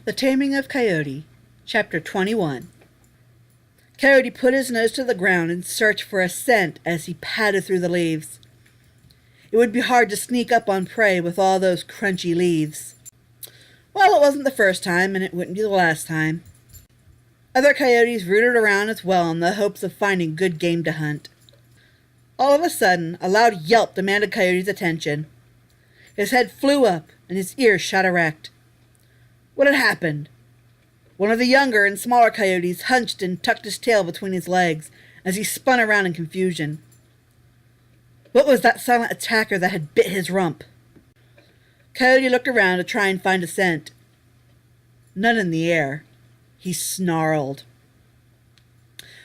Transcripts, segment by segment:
The Taming of Coyote, Chapter 21. Coyote put his nose to the ground and searched for a scent as he padded through the leaves. It would be hard to sneak up on prey with all those crunchy leaves. Well, it wasn't the first time, and it wouldn't be the last time. Other coyotes rooted around as well in the hopes of finding good game to hunt. All of a sudden, a loud yelp demanded Coyote's attention. His head flew up, and his ears shot erect. What had happened? One of the younger and smaller coyotes hunched and tucked his tail between his legs as he spun around in confusion. What was that silent attacker that had bit his rump? Coyote looked around to try and find a scent. None in the air. He snarled.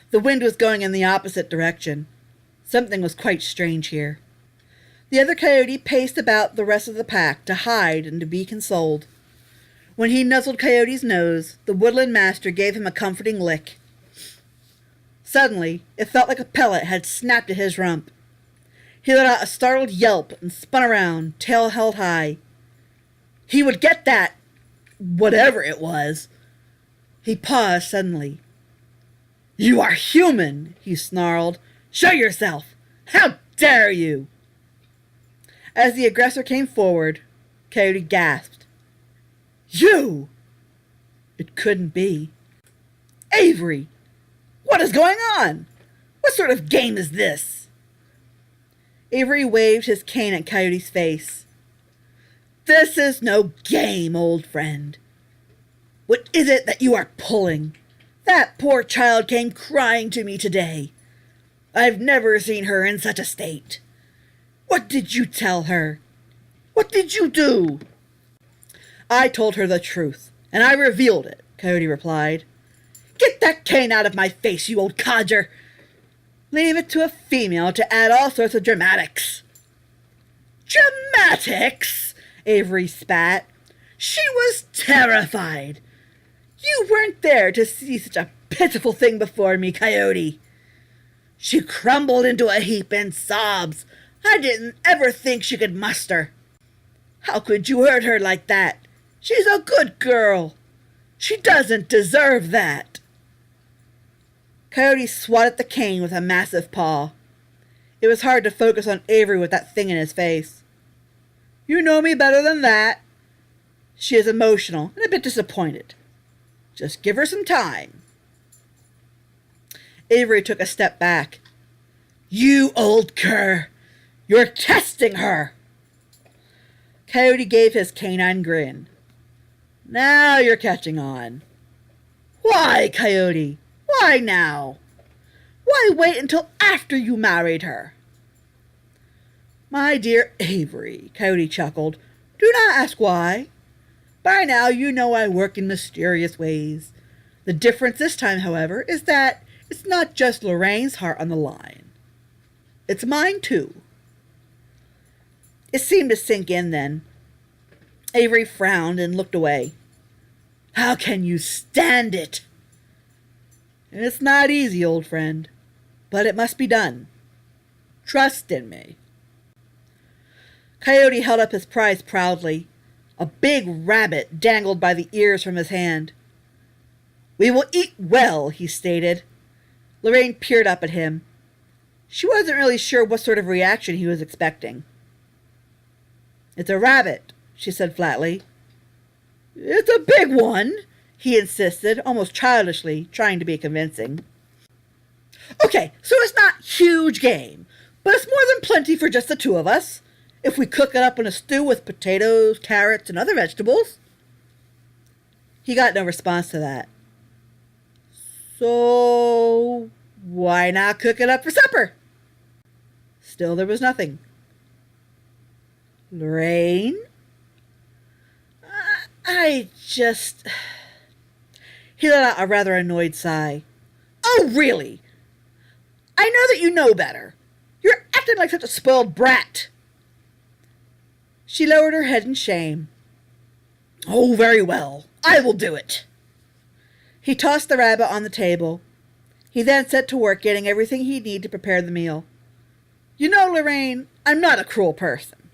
The wind was going in the opposite direction. Something was quite strange here. The other coyote paced about the rest of the pack to hide and to be consoled. When he nuzzled Coyote's nose, the woodland master gave him a comforting lick. Suddenly, it felt like a pellet had snapped at his rump. He let out a startled yelp and spun around, tail held high. He would get that, whatever it was. He paused suddenly. "You are human," he snarled. "Show yourself! How dare you!" As the aggressor came forward, Coyote gasped. "You!" It couldn't be. "Avery! What is going on? What sort of game is this?" Avery waved his cane at Coyote's face. "This is no game, old friend. What is it that you are pulling? That poor child came crying to me today. I've never seen her in such a state. What did you tell her? What did you do?" "I told her the truth, and I revealed it," Coyote replied. "Get that cane out of my face, you old codger! Leave it to a female to add all sorts of dramatics." "Dramatics?" Avery spat. "She was terrified. You weren't there to see such a pitiful thing before me, Coyote. She crumbled into a heap in sobs. I didn't ever think she could muster. How could you hurt her like that? She's a good girl. She doesn't deserve that." Coyote swatted the cane with a massive paw. It was hard to focus on Avery with that thing in his face. "You know me better than that." She is emotional and a bit disappointed. Just give her some time." Avery took a step back. "You old cur! You're testing her!" Coyote gave his canine grin. "Now you're catching on." "Why, Coyote? Why now? Why wait until after you married her?" "My dear Avery," Coyote chuckled, "do not ask why. By now you know I work in mysterious ways. The difference this time, however, is that it's not just Lorraine's heart on the line. It's mine, too." It seemed to sink in then. Avery frowned and looked away. "How can you stand it?" "It's not easy, old friend, but it must be done. Trust in me." Coyote held up his prize proudly. A big rabbit dangled by the ears from his hand. "We will eat well," he stated. Lorraine peered up at him. She wasn't really sure what sort of reaction he was expecting. "It's a rabbit," she said flatly. "It's a big one," he insisted, almost childishly, trying to be convincing. "Okay, so it's not huge game, but it's more than plenty for just the two of us, if we cook it up in a stew with potatoes, carrots, and other vegetables." He got no response to that. "So why not cook it up for supper?" Still there was nothing. "Lorraine? I just..." He let out a rather annoyed sigh. "Oh, really? I know that you know better. You're acting like such a spoiled brat." She lowered her head in shame. "Oh, very well. I will do it." He tossed the rabbit on the table. He then set to work getting everything he'd need to prepare the meal. "You know, Lorraine, I'm not a cruel person.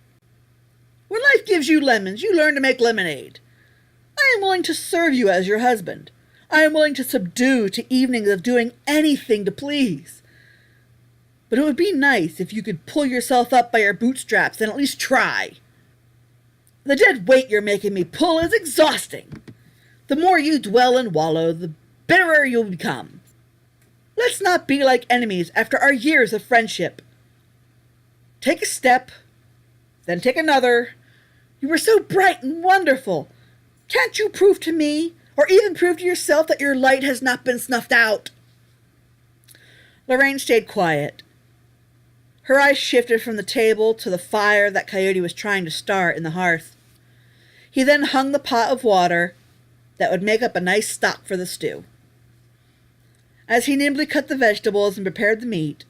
When life gives you lemons, you learn to make lemonade. I am willing to serve you as your husband. I am willing to subdue to evenings of doing anything to please. But it would be nice if you could pull yourself up by your bootstraps and at least try. The dead weight you're making me pull is exhausting. The more you dwell and wallow, the bitterer you'll become. Let's not be like enemies after our years of friendship. Take a step, then take another. You were so bright and wonderful. Can't you prove to me, or even prove to yourself, that your light has not been snuffed out? Lorraine stayed quiet. Her eyes shifted from the table to the fire that Coyote was trying to start in the hearth. He then hung the pot of water that would make up a nice stock for the stew. As he nimbly cut the vegetables and prepared the meat,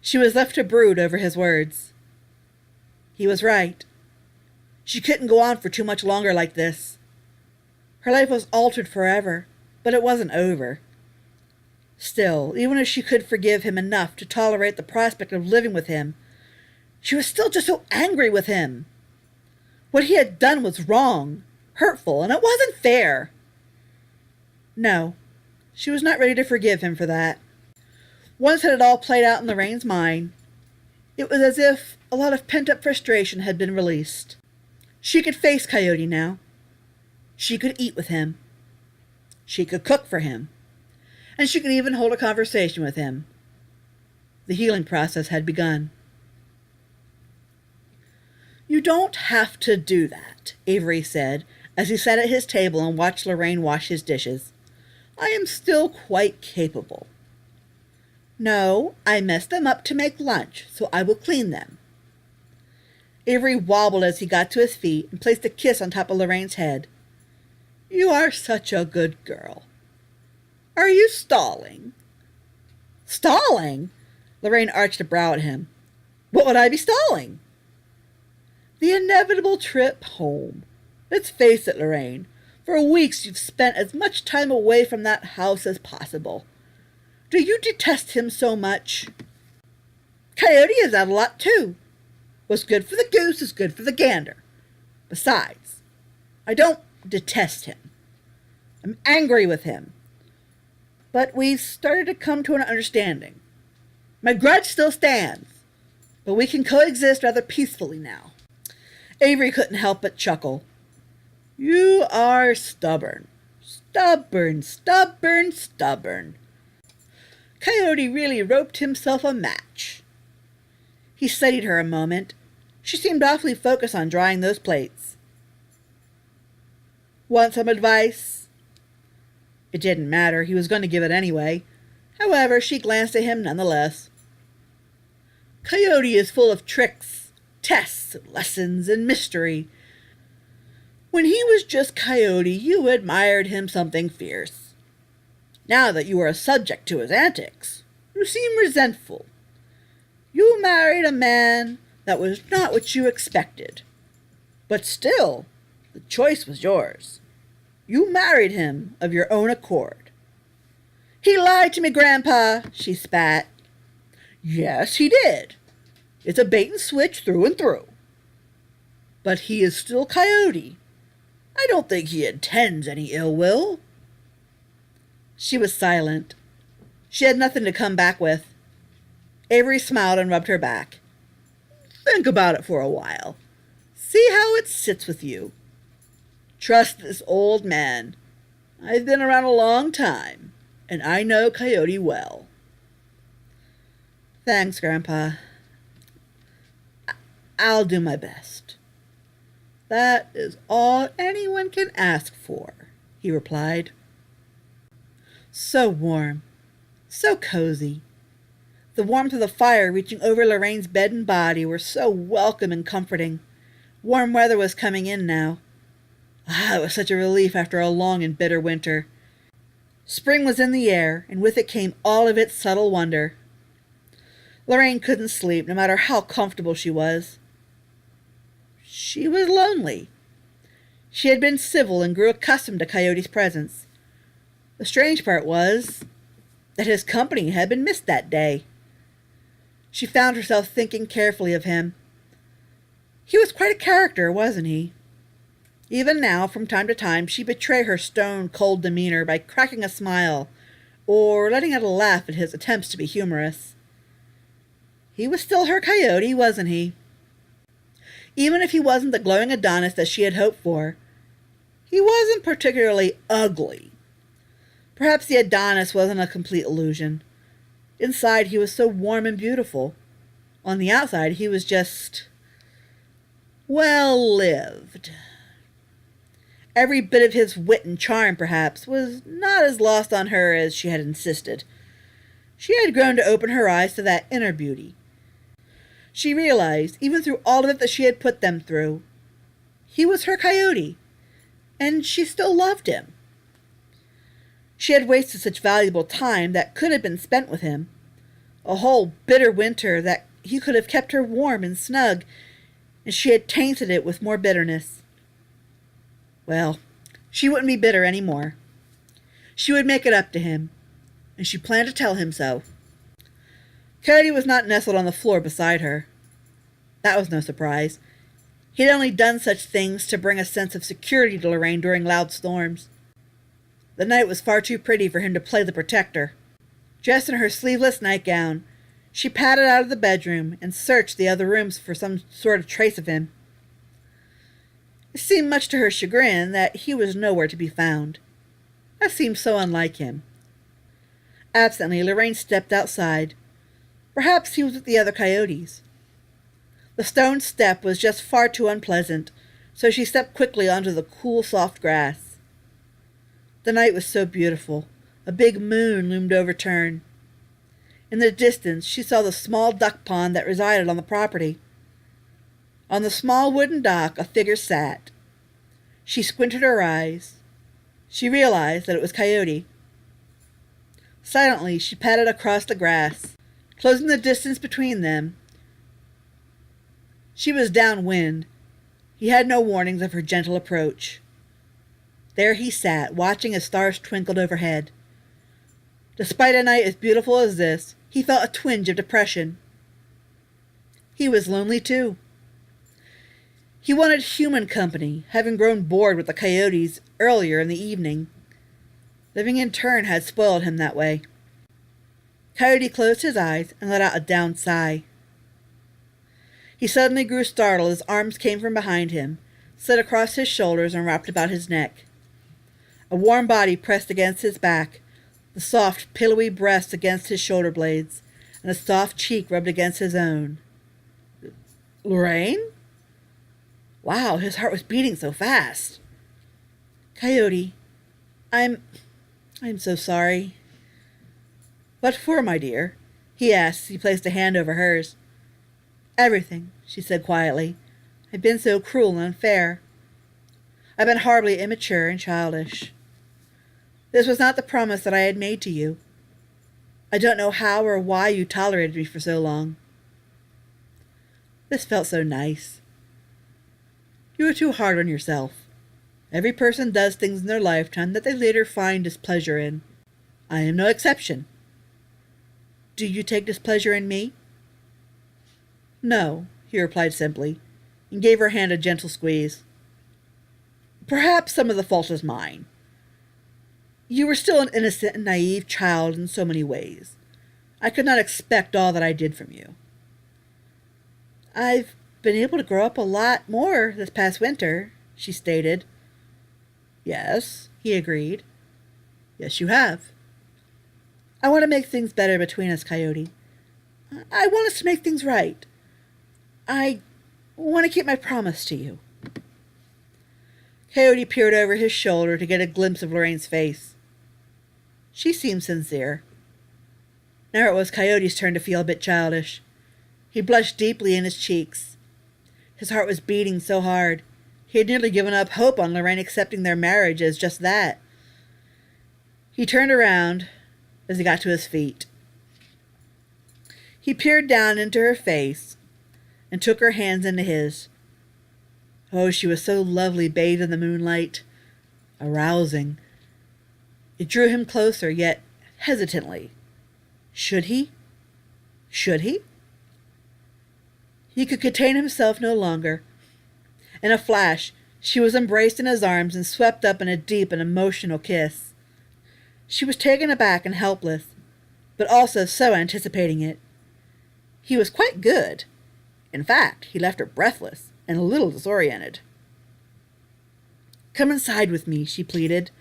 she was left to brood over his words. He was right. She couldn't go on for too much longer like this. Her life was altered forever, but it wasn't over. Still, even if she could forgive him enough to tolerate the prospect of living with him, she was still just so angry with him. What he had done was wrong, hurtful, and it wasn't fair. No, she was not ready to forgive him for that. Once it had all played out in Lorraine's mind, it was as if a lot of pent-up frustration had been released. She could face Coyote now. She could eat with him. She could cook for him. And she could even hold a conversation with him. The healing process had begun. "You don't have to do that," Avery said, as he sat at his table and watched Lorraine wash his dishes. "I am still quite capable." "No, I messed them up to make lunch, so I will clean them." Avery wobbled as he got to his feet and placed a kiss on top of Lorraine's head. "You are such a good girl. Are you stalling?" "Stalling?" Lorraine arched a brow at him. "What would I be stalling?" "The inevitable trip home. Let's face it, Lorraine. For weeks you've spent as much time away from that house as possible. Do you detest him so much?" "Coyote is out a lot, too. What's good for the goose is good for the gander. Besides, I don't detest him. I'm angry with him. But we've started to come to an understanding. My grudge still stands, but we can coexist rather peacefully now." Avery couldn't help but chuckle. "You are stubborn. Stubborn, stubborn, stubborn." Coyote really roped himself a match. He studied her a moment. She seemed awfully focused on drying those plates. "Want some advice?" It didn't matter. He was going to give it anyway. However, she glanced at him nonetheless. "Coyote is full of tricks, tests, lessons, and mystery. When he was just Coyote, you admired him something fierce. Now that you are subject to his antics, you seem resentful. You married a man that was not what you expected. But still, the choice was yours. You married him of your own accord." "He lied to me, Grandpa," she spat. "Yes, he did. It's a bait and switch through and through. But he is still Coyote. I don't think he intends any ill will." She was silent. She had nothing to come back with. Avery smiled and rubbed her back. "Think about it for a while. See how it sits with you. Trust this old man. I've been around a long time, and I know Coyote well." "Thanks, Grandpa. I'll do my best." "That is all anyone can ask for," he replied. So warm, so cozy. The warmth of the fire reaching over Lorraine's bed and body were so welcome and comforting. Warm weather was coming in now. It was such a relief after a long and bitter winter. Spring was in the air, and with it came all of its subtle wonder. Lorraine couldn't sleep, no matter how comfortable she was. She was lonely. She had been civil and grew accustomed to Coyote's presence. The strange part was that his company had been missed that day. She found herself thinking carefully of him. He was quite a character, wasn't he? Even now, from time to time, she betrayed her stone-cold demeanor by cracking a smile or letting out a laugh at his attempts to be humorous. He was still her Coyote, wasn't he? Even if he wasn't the glowing Adonis that she had hoped for, he wasn't particularly ugly. Perhaps the Adonis wasn't a complete illusion. Inside, he was so warm and beautiful. On the outside, he was just well-lived. Every bit of his wit and charm, perhaps, was not as lost on her as she had insisted. She had grown to open her eyes to that inner beauty. She realized, even through all of it that she had put them through, he was her Coyote, and she still loved him. She had wasted such valuable time that could have been spent with him. A whole bitter winter that he could have kept her warm and snug, and she had tainted it with more bitterness. Well, she wouldn't be bitter any more. She would make it up to him, and she planned to tell him so. Coyote was not nestled on the floor beside her. That was no surprise. He had only done such things to bring a sense of security to Lorraine during loud storms. The night was far too pretty for him to play the protector. Dressed in her sleeveless nightgown, she padded out of the bedroom and searched the other rooms for some sort of trace of him. It seemed much to her chagrin that he was nowhere to be found. That seemed so unlike him. Absently, Lorraine stepped outside. Perhaps he was with the other coyotes. The stone step was just far too unpleasant, so she stepped quickly onto the cool, soft grass. The night was so beautiful. A big moon loomed overturned. In the distance, she saw the small duck pond that resided on the property. On the small wooden dock, a figure sat. She squinted her eyes. She realized that it was Coyote. Silently, she padded across the grass, closing the distance between them. She was downwind. He had no warnings of her gentle approach. There he sat, watching as stars twinkled overhead. Despite a night as beautiful as this, he felt a twinge of depression. He was lonely too. He wanted human company, having grown bored with the coyotes earlier in the evening. Living in turn had spoiled him that way. Coyote closed his eyes and let out a down sigh. He suddenly grew startled as arms came from behind him, slid across his shoulders and wrapped about his neck. A warm body pressed against his back, the soft, pillowy breast against his shoulder blades, and a soft cheek rubbed against his own. Lorraine? Wow, his heart was beating so fast. Coyote, I'm so sorry. What for, my dear? He asked as he placed a hand over hers. Everything, she said quietly. I've been so cruel and unfair. I've been horribly immature and childish. This was not the promise that I had made to you. I don't know how or why you tolerated me for so long. This felt so nice. You were too hard on yourself. Every person does things in their lifetime that they later find displeasure in. I am no exception. Do you take displeasure in me? No, he replied simply, and gave her hand a gentle squeeze. Perhaps some of the fault is mine. You were still an innocent and naive child in so many ways. I could not expect all that I did from you. I've been able to grow up a lot more this past winter, she stated. Yes, he agreed. Yes, you have. I want to make things better between us, Coyote. I want us to make things right. I want to keep my promise to you. Coyote peered over his shoulder to get a glimpse of Lorraine's face. She seemed sincere. Now it was Coyote's turn to feel a bit childish. He blushed deeply in his cheeks. His heart was beating so hard. He had nearly given up hope on Lorraine accepting their marriage as just that. He turned around as he got to his feet. He peered down into her face and took her hands into his. Oh, she was so lovely bathed in the moonlight. Arousing. It drew him closer, yet hesitantly. Should he? Should he? He could contain himself no longer. In a flash, She was embraced in his arms and swept up in a deep and emotional kiss. She was taken aback and helpless, but also so anticipating it. He was quite good. In fact, he left her breathless and a little disoriented. "Come inside with me," she pleaded.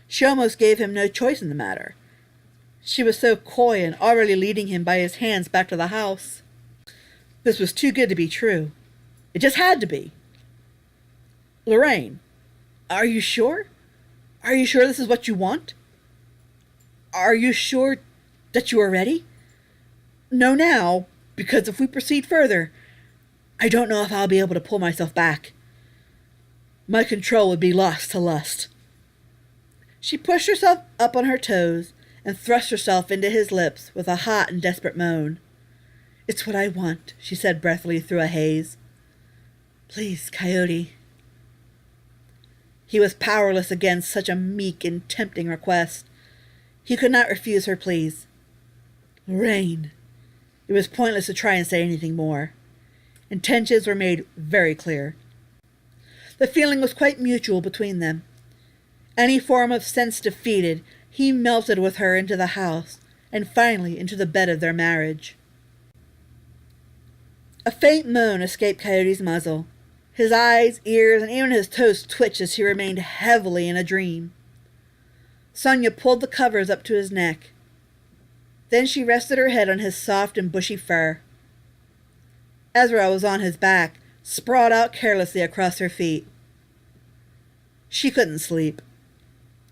She almost gave him no choice in the matter. She was so coy and already leading him by his hands back to the house. This was too good to be true. It just had to be. "Lorraine, are you sure? Are you sure this is what you want? Are you sure that you are ready? No now, because if we proceed further, I don't know if I'll be able to pull myself back. My control would be lost to lust." She pushed herself up on her toes and thrust herself into his lips with a hot and desperate moan. "It's what I want," she said breathily through a haze. "Please, Coyote." He was powerless against such a meek and tempting request. He could not refuse her pleas. "Lorraine." It was pointless to try and say anything more. Intentions were made very clear. The feeling was quite mutual between them. Any form of sense defeated, he melted with her into the house, and finally into the bed of their marriage. A faint moan escaped Coyote's muzzle. His eyes, ears, and even his toes twitched as he remained heavily in a dream. Sonia pulled the covers up to his neck. Then she rested her head on his soft and bushy fur. Ezra was on his back, sprawled out carelessly across her feet. She couldn't sleep.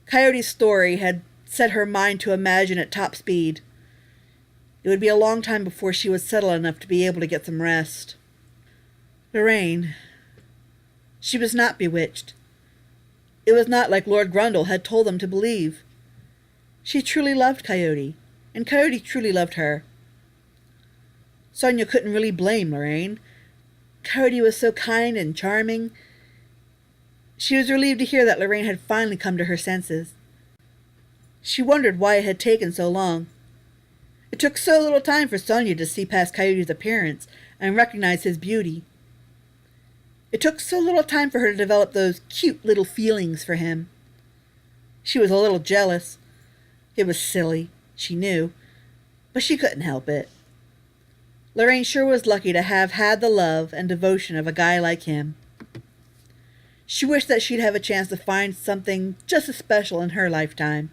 Coyote's story had set her mind to imagine at top speed. It would be a long time before she would settle enough to be able to get some rest. Lorraine. She was not bewitched. It was not like Lord Grundle had told them to believe. She truly loved Coyote, and Coyote truly loved her. Sonia couldn't really blame Lorraine. Coyote was so kind and charming. She was relieved to hear that Lorraine had finally come to her senses. She wondered why it had taken so long. It took so little time for Sonia to see past Coyote's appearance and recognize his beauty. It took so little time for her to develop those cute little feelings for him. She was a little jealous. It was silly, she knew, but she couldn't help it. Lorraine sure was lucky to have had the love and devotion of a guy like him. She wished that she'd have a chance to find something just as special in her lifetime.